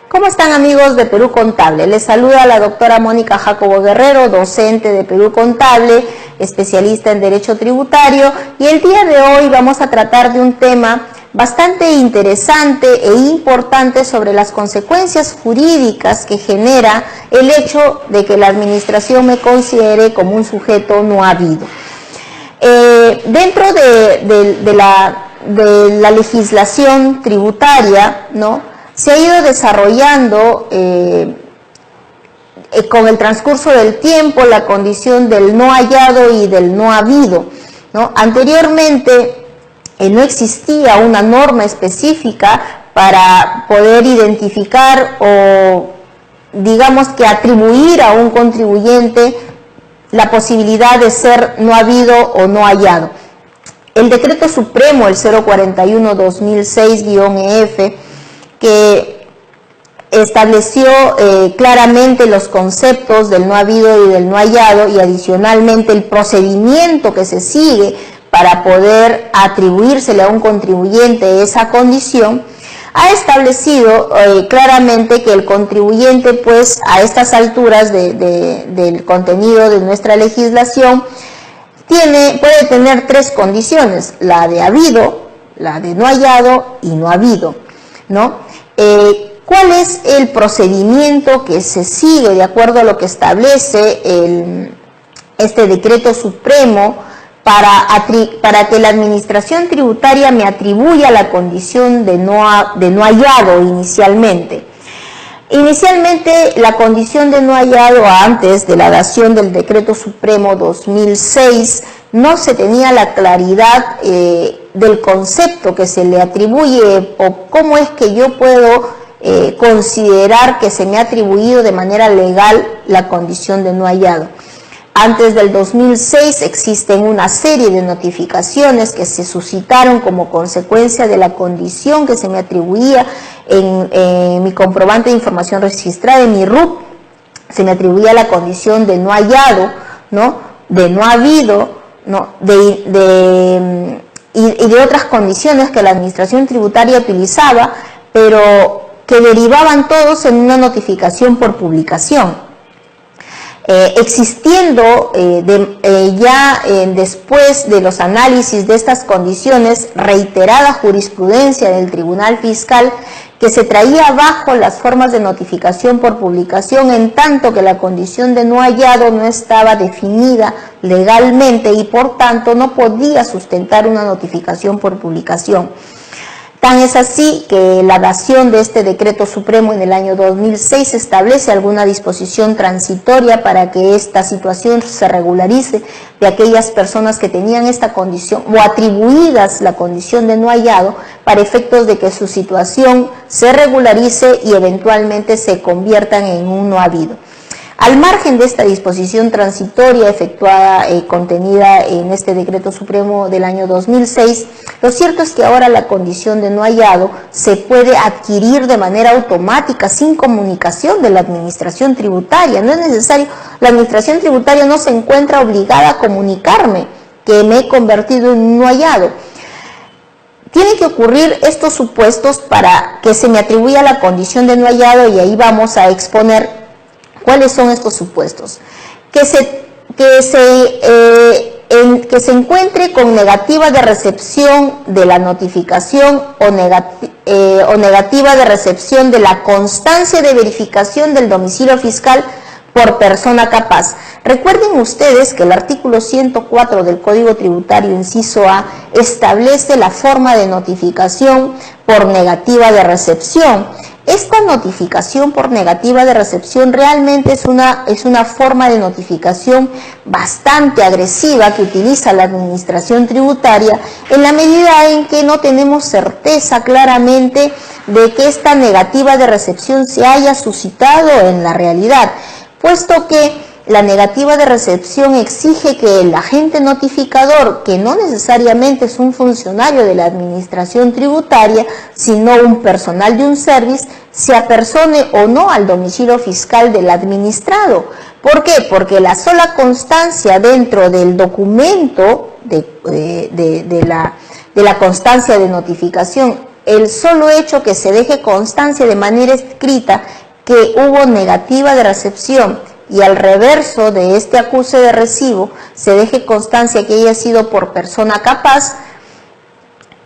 ¿Cómo están, amigos de Perú Contable? Les saluda la doctora Mónica Jacobo Guerrero, docente de Perú Contable, especialista en Derecho Tributario, y el día de hoy vamos a tratar de un tema bastante interesante e importante sobre las consecuencias jurídicas que genera el hecho de que la administración me considere como un sujeto no habido. Dentro de la legislación tributaria, ¿no?, se ha ido desarrollando con el transcurso del tiempo la condición del no hallado y del no habido, ¿no? Anteriormente no existía una norma específica para poder identificar o, digamos que, atribuir a un contribuyente la posibilidad de ser no habido o no hallado. El Decreto Supremo, el 041-2006-EF, que estableció claramente los conceptos del no habido y del no hallado, y adicionalmente el procedimiento que se sigue para poder atribuírsele a un contribuyente esa condición, ha establecido claramente que el contribuyente, pues a estas alturas del contenido de nuestra legislación, puede tener tres condiciones: la de habido, la de no hallado y no habido, ¿no? ¿Cuál es el procedimiento que se sigue de acuerdo a lo que establece este Decreto Supremo para que la administración tributaria me atribuya la condición de no hallado inicialmente? Inicialmente, la condición de no hallado, antes de la dación del Decreto Supremo 2006, no se tenía la claridad del concepto que se le atribuye, o cómo es que yo puedo considerar que se me ha atribuido de manera legal la condición de no hallado. Antes del 2006 existen una serie de notificaciones que se suscitaron como consecuencia de la condición que se me atribuía en mi comprobante de información registrada, en mi RUT. Se me atribuía la condición de no hallado, ¿no?, de no habido, ¿no?, y de otras condiciones que la administración tributaria utilizaba, pero que derivaban todos en una notificación por publicación. Existiendo después de los análisis de estas condiciones, reiterada jurisprudencia del Tribunal Fiscal que se traía abajo las formas de notificación por publicación, en tanto que la condición de no hallado no estaba definida legalmente y por tanto no podía sustentar una notificación por publicación. Tan es así que la dación de este Decreto Supremo en el año 2006 establece alguna disposición transitoria para que esta situación se regularice de aquellas personas que tenían esta condición o atribuidas la condición de no hallado, para efectos de que su situación se regularice y eventualmente se conviertan en un no habido. Al margen de esta disposición transitoria efectuada, contenida en este Decreto Supremo del año 2006, lo cierto es que ahora la condición de no hallado se puede adquirir de manera automática, sin comunicación de la administración tributaria. No es necesario, la administración tributaria no se encuentra obligada a comunicarme que me he convertido en un no hallado. Tienen que ocurrir estos supuestos para que se me atribuya la condición de no hallado, y ahí vamos a exponer cuáles son estos supuestos. Que se encuentre con negativa de recepción de la notificación o negativa de recepción de la constancia de verificación del domicilio fiscal por persona capaz. Recuerden ustedes que el artículo 104 del Código Tributario, inciso A, establece la forma de notificación por negativa de recepción. Esta notificación por negativa de recepción realmente es una forma de notificación bastante agresiva que utiliza la administración tributaria, en la medida en que no tenemos certeza claramente de que esta negativa de recepción se haya suscitado en la realidad, puesto que la negativa de recepción exige que el agente notificador, que no necesariamente es un funcionario de la administración tributaria, sino un personal de un service, se apersone o no al domicilio fiscal del administrado. ¿Por qué? Porque la sola constancia dentro del documento de la constancia de notificación, el solo hecho que se deje constancia de manera escrita que hubo negativa de recepción y al reverso de este acuse de recibo se deje constancia que haya sido por persona capaz,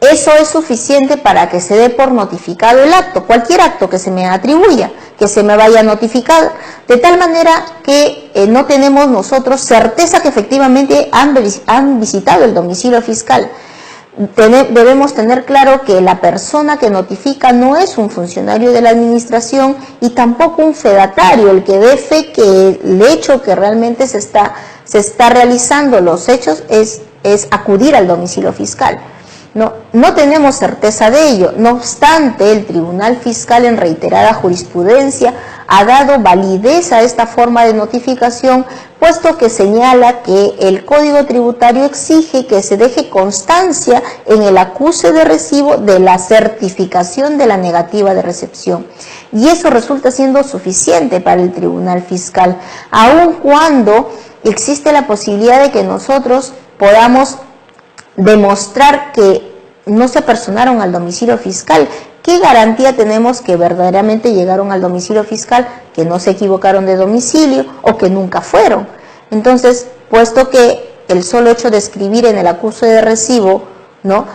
eso es suficiente para que se dé por notificado el acto, cualquier acto que se me atribuya, que se me vaya notificado, de tal manera que no tenemos nosotros certeza que efectivamente han visitado el domicilio fiscal. Debemos tener claro que la persona que notifica no es un funcionario de la administración y tampoco un fedatario, el que dé fe que el hecho que realmente se está realizando los hechos es acudir al domicilio fiscal. No tenemos certeza de ello. No obstante, el Tribunal Fiscal en reiterada jurisprudencia ha dado validez a esta forma de notificación, puesto que señala que el Código Tributario exige que se deje constancia en el acuse de recibo de la certificación de la negativa de recepción. Y eso resulta siendo suficiente para el Tribunal Fiscal, aun cuando existe la posibilidad de que nosotros podamos demostrar que no se apersonaron al domicilio fiscal. ¿Qué garantía tenemos que verdaderamente llegaron al domicilio fiscal, que no se equivocaron de domicilio o que nunca fueron? Entonces, puesto que el solo hecho de escribir en el acuse de recibo, ¿no?,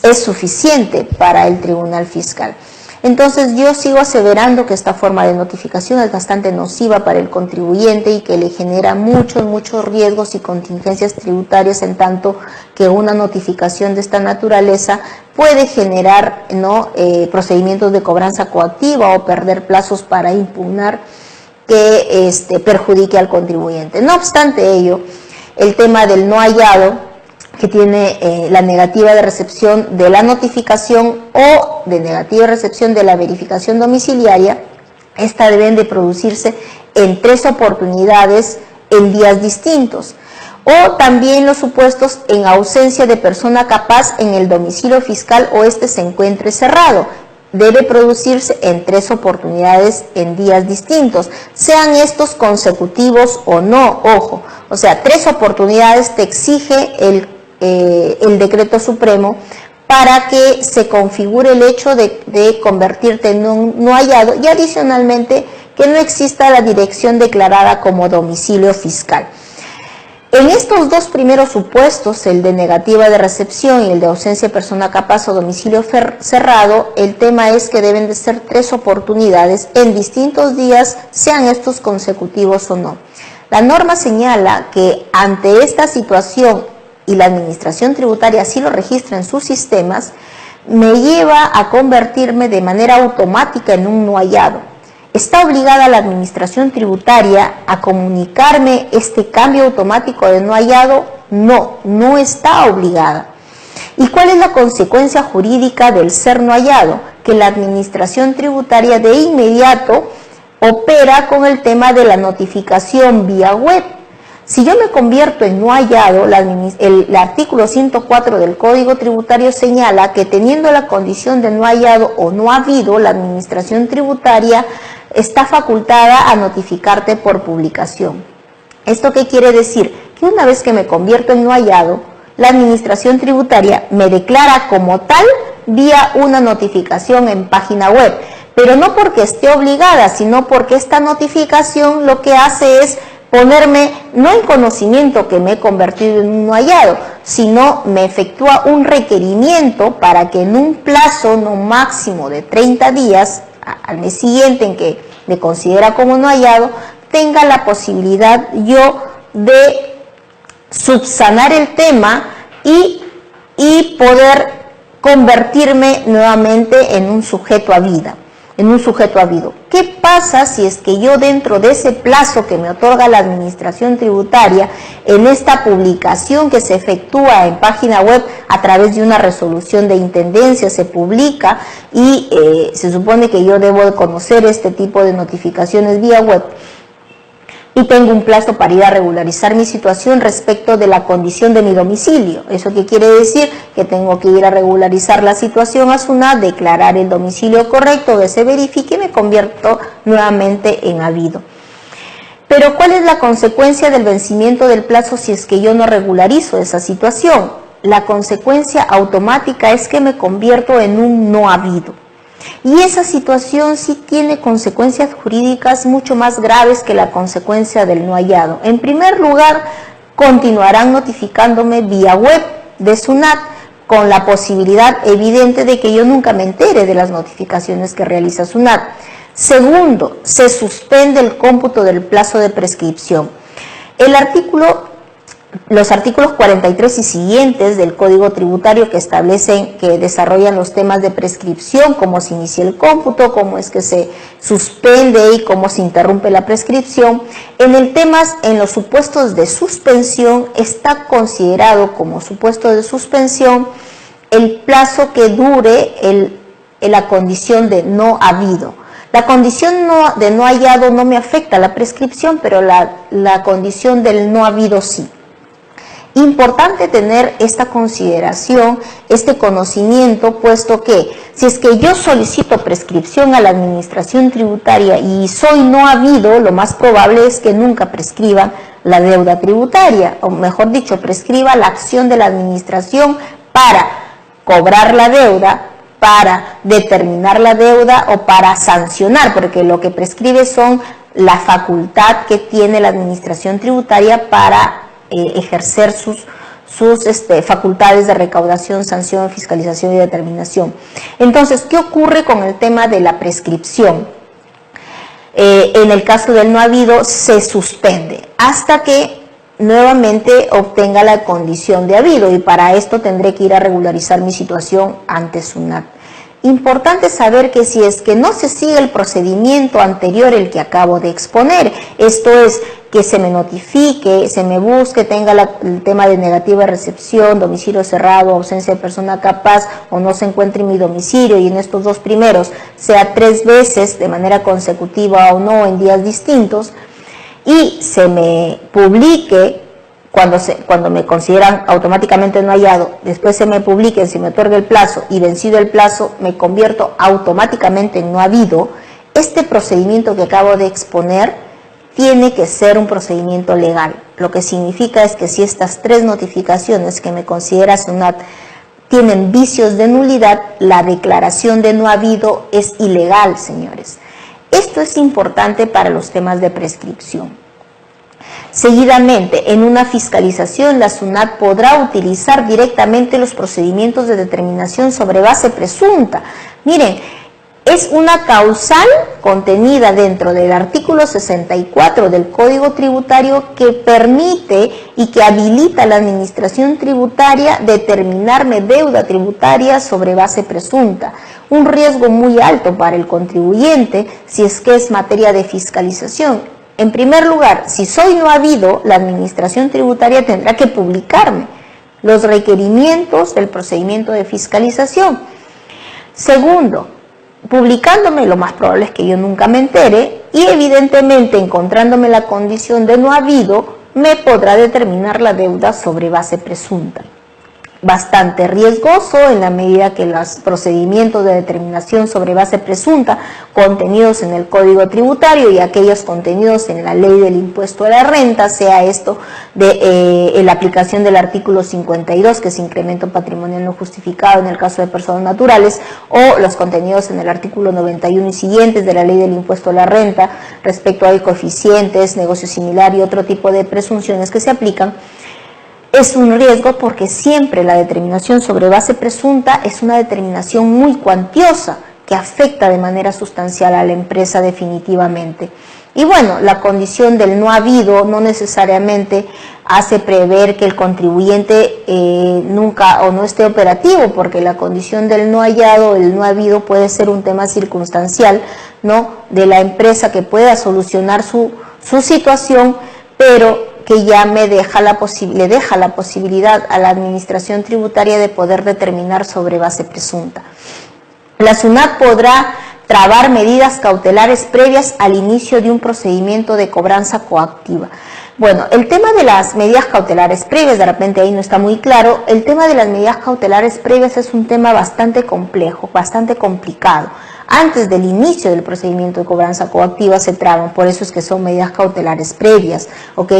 es suficiente para el Tribunal Fiscal. Entonces yo sigo aseverando que esta forma de notificación es bastante nociva para el contribuyente y que le genera muchos riesgos y contingencias tributarias, en tanto que una notificación de esta naturaleza puede generar, ¿no?, procedimientos de cobranza coactiva o perder plazos para impugnar que perjudique al contribuyente. No obstante ello, el tema del no hallado, que tiene la negativa de recepción de la notificación o de negativa de recepción de la verificación domiciliaria, esta deben de producirse en 3 oportunidades en días distintos, o también los supuestos en ausencia de persona capaz en el domicilio fiscal o se encuentre cerrado. Debe producirse en 3 oportunidades en días distintos, sean estos consecutivos o no, ojo. O sea, 3 oportunidades te exige el decreto supremo para que se configure el hecho de convertirte en un no hallado, y adicionalmente que no exista la dirección declarada como domicilio fiscal. En estos 2 primeros supuestos, el de negativa de recepción y el de ausencia de persona capaz o domicilio cerrado, el tema es que deben de ser 3 oportunidades en distintos días, sean estos consecutivos o no. La norma señala que ante esta situación, y la administración tributaria así lo registra en sus sistemas, me lleva a convertirme de manera automática en un no hallado. ¿Está obligada la administración tributaria a comunicarme este cambio automático de no hallado? No, no está obligada. ¿Y cuál es la consecuencia jurídica del ser no hallado? Que la administración tributaria de inmediato opera con el tema de la notificación vía web. Si yo me convierto en no hallado, el artículo 104 del Código Tributario señala que teniendo la condición de no hallado o no habido, la administración tributaria está facultada a notificarte por publicación. ¿Esto qué quiere decir? Que una vez que me convierto en no hallado, la administración tributaria me declara como tal vía una notificación en página web, pero no porque esté obligada, sino porque esta notificación lo que hace es ponerme no en conocimiento que me he convertido en un no hallado, sino me efectúa un requerimiento para que en un plazo no máximo de 30 días, al mes siguiente en que me considera como no hallado, tenga la posibilidad yo de subsanar el tema y poder convertirme nuevamente en un sujeto habido. ¿Qué pasa si es que yo, dentro de ese plazo que me otorga la administración tributaria, en esta publicación que se efectúa en página web a través de una resolución de intendencia se publica y se supone que yo debo de conocer este tipo de notificaciones vía web? y tengo un plazo para ir a regularizar mi situación respecto de la condición de mi domicilio. ¿Eso qué quiere decir? Que tengo que ir a regularizar la situación a SUNAT, declarar el domicilio correcto, que se verifique y me convierto nuevamente en habido. Pero ¿cuál es la consecuencia del vencimiento del plazo si es que yo no regularizo esa situación? La consecuencia automática es que me convierto en un no habido. Y esa situación sí tiene consecuencias jurídicas mucho más graves que la consecuencia del no hallado. En primer lugar, continuarán notificándome vía web de SUNAT con la posibilidad evidente de que yo nunca me entere de las notificaciones que realiza SUNAT. Segundo, se suspende el cómputo del plazo de prescripción. Los artículos 43 y siguientes del Código Tributario que establecen, que desarrollan los temas de prescripción, cómo se inicia el cómputo, cómo es que se suspende y cómo se interrumpe la prescripción. En los supuestos de suspensión está considerado como supuesto de suspensión el plazo que dure la condición de no habido. La condición de no hallado no me afecta a la prescripción, pero la condición del no habido sí. Importante tener esta consideración, este conocimiento, puesto que si es que yo solicito prescripción a la administración tributaria y soy no habido, lo más probable es que nunca prescriba la deuda tributaria, o mejor dicho, prescriba la acción de la administración para cobrar la deuda, para determinar la deuda o para sancionar, porque lo que prescribe son la facultad que tiene la administración tributaria para ejercer sus facultades de recaudación, sanción, fiscalización y determinación. Entonces, ¿qué ocurre con el tema de la prescripción? En el caso del no habido, se suspende hasta que nuevamente obtenga la condición de habido, y para esto tendré que ir a regularizar mi situación ante SUNAT. Importante saber que si es que no se sigue el procedimiento anterior, el que acabo de exponer, esto es, que se me notifique, se me busque, tenga el tema de negativa recepción, domicilio cerrado, ausencia de persona capaz, o no se encuentre en mi domicilio, y en estos dos primeros sea 3 veces de manera consecutiva o no en días distintos, y se me publique cuando me consideran automáticamente no hallado, después se me publique, se me otorga el plazo y vencido el plazo me convierto automáticamente en no habido. Este procedimiento que acabo de exponer tiene que ser un procedimiento legal, lo que significa es que si estas 3 notificaciones que me considera SUNAT tienen vicios de nulidad, la declaración de no habido es ilegal, señores. Esto es importante para los temas de prescripción. Seguidamente, en una fiscalización, la SUNAT podrá utilizar directamente los procedimientos de determinación sobre base presunta. Miren, es una causal contenida dentro del artículo 64 del Código Tributario que permite y que habilita a la administración tributaria determinarme deuda tributaria sobre base presunta. Un riesgo muy alto para el contribuyente si es que es materia de fiscalización. En primer lugar, si soy no habido, la administración tributaria tendrá que publicarme los requerimientos del procedimiento de fiscalización. Segundo, publicándome, lo más probable es que yo nunca me entere, y evidentemente encontrándome la condición de no habido, me podrá determinar la deuda sobre base presunta. Bastante riesgoso en la medida que los procedimientos de determinación sobre base presunta contenidos en el Código Tributario y aquellos contenidos en la Ley del Impuesto a la Renta, sea esto de la aplicación del artículo 52, que es incremento patrimonial no justificado en el caso de personas naturales, o los contenidos en el artículo 91 y siguientes de la Ley del Impuesto a la Renta respecto a coeficientes, negocio similar y otro tipo de presunciones que se aplican. Es un riesgo porque siempre la determinación sobre base presunta es una determinación muy cuantiosa que afecta de manera sustancial a la empresa definitivamente. Y bueno, la condición del no habido no necesariamente hace prever que el contribuyente nunca o no esté operativo, porque la condición del no hallado, el no habido puede ser un tema circunstancial, ¿no?, de la empresa que pueda solucionar su situación, pero que ya le deja la posibilidad a la administración tributaria de poder determinar sobre base presunta. La SUNAT podrá trabar medidas cautelares previas al inicio de un procedimiento de cobranza coactiva. Bueno, el tema de las medidas cautelares previas, de repente ahí no está muy claro, el tema de las medidas cautelares previas es un tema bastante complejo, bastante complicado. Antes del inicio del procedimiento de cobranza coactiva se traban, por eso es que son medidas cautelares previas, ¿ok?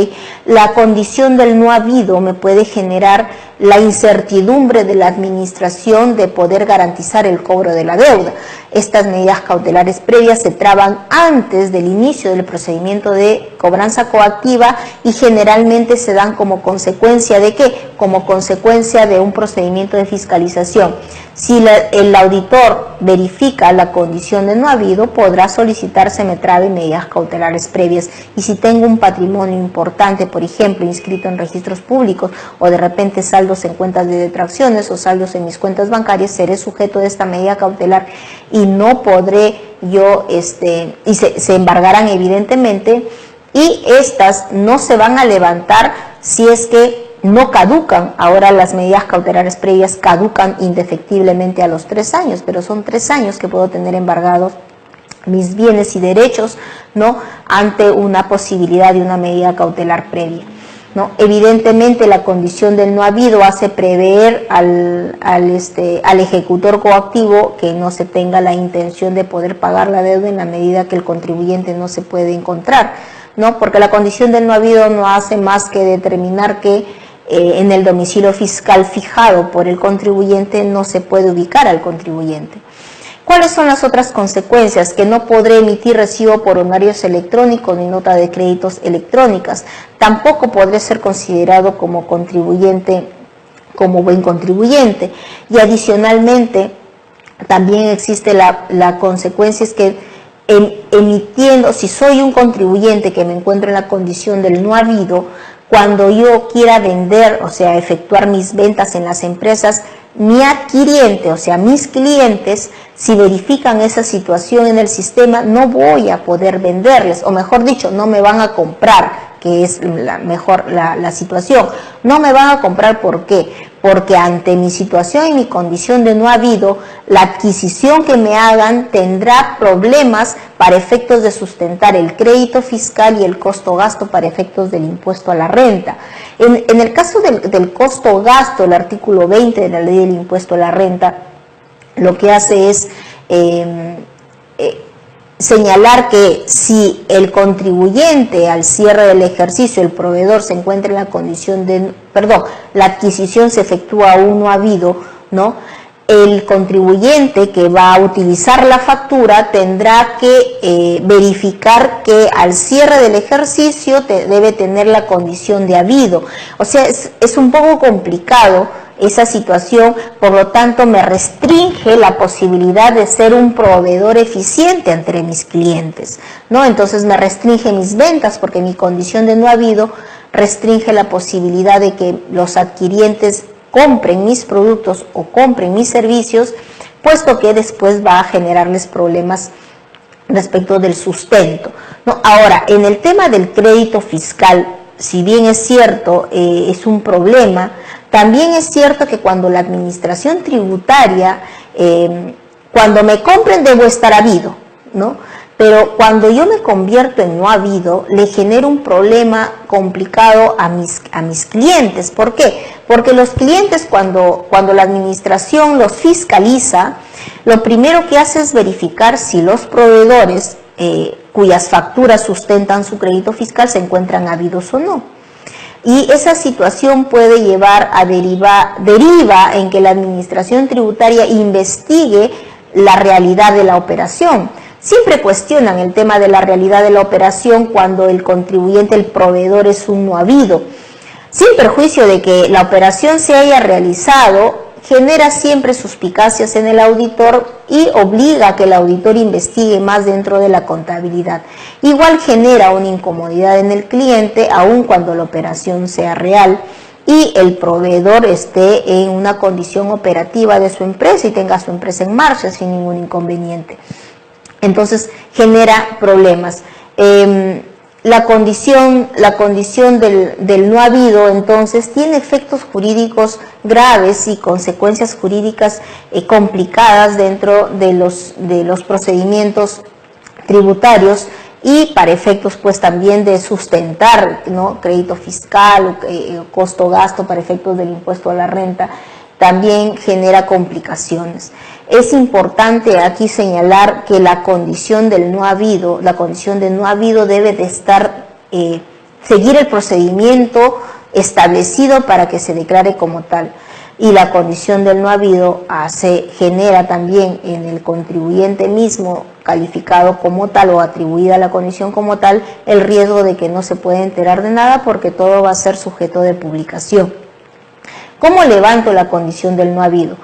La condición del no habido me puede generar la incertidumbre de la administración de poder garantizar el cobro de la deuda. Estas medidas cautelares previas se traban antes del inicio del procedimiento de cobranza coactiva y generalmente se dan como consecuencia de ¿qué? Como consecuencia de un procedimiento de fiscalización. Si el auditor verifica la condición de no habido, podrá solicitarse me trabe medidas cautelares previas. Y si tengo un patrimonio importante, por ejemplo, inscrito en registros públicos, o de repente saldos en cuentas de detracciones o saldos en mis cuentas bancarias, seré sujeto de esta medida cautelar y no podré yo, y se embargarán evidentemente, y estas no se van a levantar si es que no caducan. Ahora las medidas cautelares previas caducan indefectiblemente a los 3 años, pero son 3 años que puedo tener embargados mis bienes y derechos, ¿no?, ante una posibilidad de una medida cautelar previa, ¿no? Evidentemente la condición del no habido hace prever al ejecutor coactivo que no se tenga la intención de poder pagar la deuda en la medida que el contribuyente no se puede encontrar, ¿no? Porque la condición del no habido no hace más que determinar que en el domicilio fiscal fijado por el contribuyente no se puede ubicar al contribuyente. ¿Cuáles son las otras consecuencias? Que no podré emitir recibo por honorarios electrónicos ni nota de créditos electrónicas. Tampoco podré ser considerado como contribuyente, como buen contribuyente. Y adicionalmente, también existe la consecuencia es que emitiendo, si soy un contribuyente que me encuentro en la condición del no habido, cuando yo quiera vender, o sea, efectuar mis ventas en las empresas, mi adquiriente, o sea, mis clientes, si verifican esa situación en el sistema, no voy a poder venderles, o mejor dicho, no me van a comprar, que es la situación. No me van a comprar, ¿por qué? Porque ante mi situación y mi condición de no habido, la adquisición que me hagan tendrá problemas para efectos de sustentar el crédito fiscal y el costo-gasto para efectos del impuesto a la renta. En el caso del costo-gasto, el artículo 20 de la ley del impuesto a la renta, lo que hace es señalar que si el contribuyente al cierre del ejercicio, el proveedor se encuentra en la condición de, la adquisición se efectúa aún no habido, ¿no?, el contribuyente que va a utilizar la factura tendrá que verificar que al cierre del ejercicio debe tener la condición de habido. O sea, es un poco complicado esa situación, por lo tanto me restringe la posibilidad de ser un proveedor eficiente entre mis clientes, ¿no? Entonces me restringe mis ventas porque mi condición de no habido restringe la posibilidad de que los adquirientes compren mis productos o compren mis servicios, puesto que después va a generarles problemas respecto del sustento, ¿no? Ahora, en el tema del crédito fiscal, si bien es cierto, es un problema, también es cierto que cuando la administración tributaria, cuando me compren debo estar habido, ¿no? Pero cuando yo me convierto en no habido, le genero un problema complicado a mis clientes. ¿Por qué? Porque los clientes, cuando la administración los fiscaliza, lo primero que hace es verificar si los proveedores cuyas facturas sustentan su crédito fiscal se encuentran habidos o no. Y esa situación puede llevar a deriva en que la administración tributaria investigue la realidad de la operación. Siempre cuestionan el tema de la realidad de la operación cuando el contribuyente, el proveedor, es un no habido. Sin perjuicio de que la operación se haya realizado, genera siempre suspicacias en el auditor y obliga a que el auditor investigue más dentro de la contabilidad. Igual genera una incomodidad en el cliente, aun cuando la operación sea real y el proveedor esté en una condición operativa de su empresa y tenga su empresa en marcha sin ningún inconveniente. Entonces genera problemas. la condición del no habido, entonces, tiene efectos jurídicos graves y consecuencias jurídicas complicadas dentro de los procedimientos tributarios, y para efectos pues también de sustentar, ¿no?, crédito fiscal, costo-gasto para efectos del impuesto a la renta, también genera complicaciones. Es importante aquí señalar que la condición del no habido, debe de estar, seguir el procedimiento establecido para que se declare como tal. Y la condición del no habido genera también en el contribuyente mismo, calificado como tal o atribuida la condición como tal, el riesgo de que no se pueda enterar de nada porque todo va a ser sujeto de publicación. ¿Cómo levanto la condición del no habido?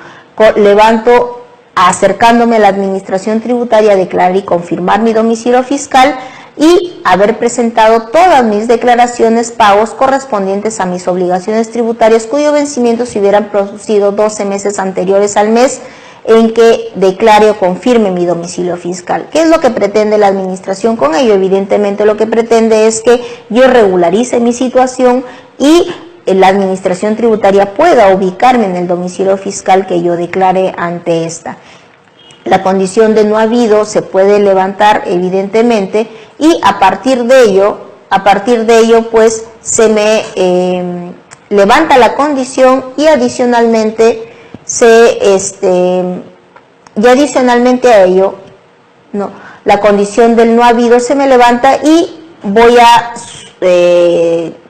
Levanto acercándome a la administración tributaria a declarar y confirmar mi domicilio fiscal y haber presentado todas mis declaraciones, pagos correspondientes a mis obligaciones tributarias cuyo vencimiento se hubieran producido 12 meses anteriores al mes en que declare o confirme mi domicilio fiscal. ¿Qué es lo que pretende la administración con ello? Evidentemente lo que pretende es que yo regularice mi situación y la administración tributaria pueda ubicarme en el domicilio fiscal que yo declare ante esta. La condición de no habido se puede levantar evidentemente y a partir de ello pues se me levanta la condición y adicionalmente a ello, la condición del no habido se me levanta y voy a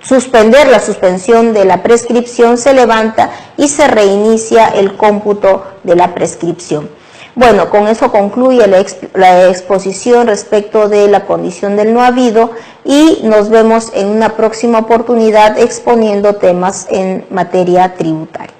suspender la suspensión de la prescripción, se levanta y se reinicia el cómputo de la prescripción. Bueno, con eso concluye la exposición respecto de la condición del no habido y nos vemos en una próxima oportunidad exponiendo temas en materia tributaria.